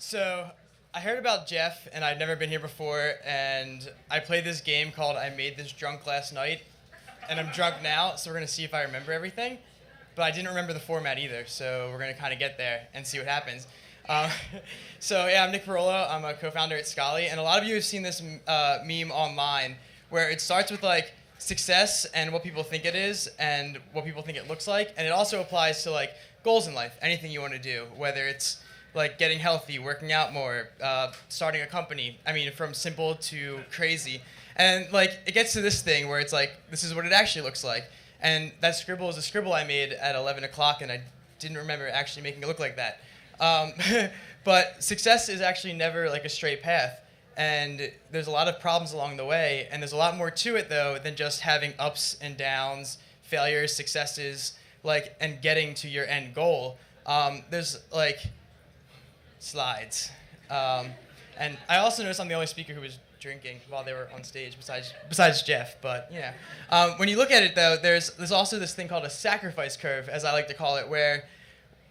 So I heard about Jeff, and I'd never been here before, and I played this game called I Made This Drunk Last Night, and I'm drunk now, so we're going to see if I remember everything. But I didn't remember the format either, so we're going to kind of get there and see what happens. Uh, so I'm Nick Pirollo. I'm a co-founder at Scally, and a lot of you have seen this meme online where it starts with like success and what people think it is and what people think it looks like, and it also applies to like goals in life, anything you want to do, whether it's like getting healthy, working out more, starting a company. I mean, from simple to crazy. And like it gets to this thing where it's like, this is what it actually looks like. And that scribble is a scribble I made at 11 o'clock, and I didn't remember actually making it look like that. But success is actually never like a straight path. And there's a lot of problems along the way, and there's a lot more to it though than just having ups and downs, failures, successes, like, and getting to your end goal. There's like slides. And I also noticed I'm the only speaker who was drinking while they were on stage besides Jeff, but you know. When you look at it though, there's also this thing called a sacrifice curve, as I like to call it, where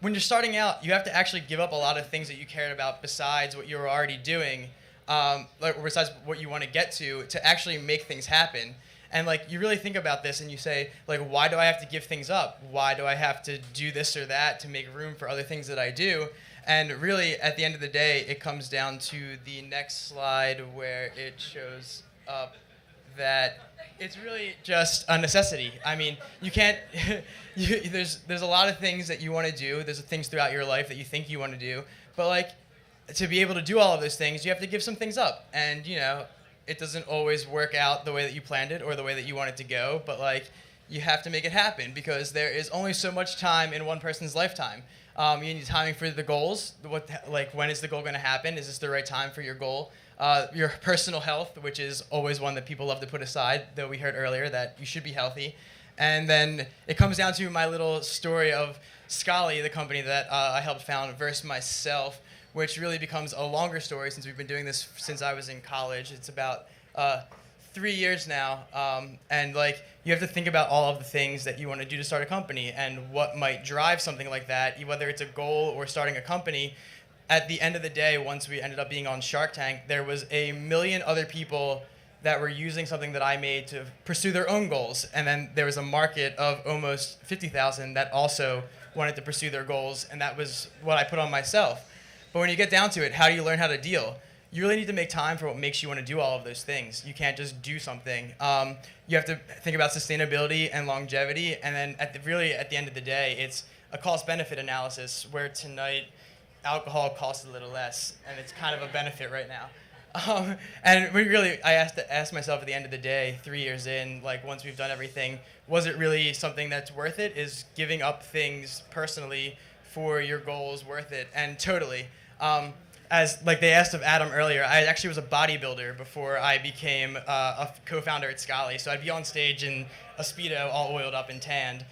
when you're starting out, you have to actually give up a lot of things that you cared about besides what you were already doing, like besides what you want to get to actually make things happen. And like you really think about this and you say, like, why do I have to give things up? Why do I have to do this or that to make room for other things that I do? And really, at the end of the day, it comes down to the next slide where it shows up that it's really just a necessity. I mean, you can't, there's a lot of things that you want to do. There's things throughout your life that you think you want to do. But like, to be able to do all of those things, you have to give some things up. And, you know, it doesn't always work out the way that you planned it or the way that you want it to go. But like, you have to make it happen because there is only so much time in one person's lifetime. You need timing for the goals. When is the goal going to happen? Is this the right time for your goal? Your personal health, which is always one that people love to put aside, though we heard earlier that you should be healthy. And then it comes down to my little story of Scally, the company that I helped found, versus myself, which really becomes a longer story since we've been doing this since I was in college. It's about 3 years now, and like you have to think about all of the things that you want to do to start a company and what might drive something like that, whether it's a goal or starting a company. At the end of the day, once we ended up being on Shark Tank, there was a million other people that were using something that I made to pursue their own goals, and then there was a market of almost 50,000 that also wanted to pursue their goals, and that was what I put on myself. But when you get down to it, how do you learn how to deal? You really need to make time for what makes you want to do all of those things. You can't just do something. You have to think about sustainability and longevity, and then at the end of the day, it's a cost-benefit analysis where tonight alcohol costs a little less, and it's kind of a benefit right now. And I asked myself at the end of the day, 3 years in, like once we've done everything, was it really something that's worth it? Is giving up things personally for your goals worth it? And totally. As like they asked of Adam earlier, I actually was a bodybuilder before I became a co-founder at Scally. So I'd be on stage in a Speedo all oiled up and tanned.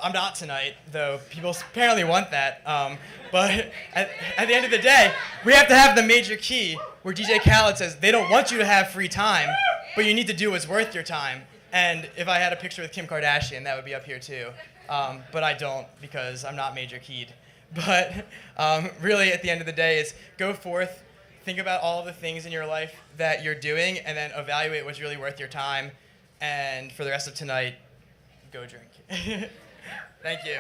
I'm not tonight, though people apparently want that. But at the end of the day, we have to have the major key where DJ Khaled says they don't want you to have free time, but you need to do what's worth your time. And if I had a picture with Kim Kardashian, that would be up here too. But I don't because I'm not major keyed. But really, at the end of the day, is go forth, think about all the things in your life that you're doing, and then evaluate what's really worth your time. And for the rest of tonight, go drink. Thank you.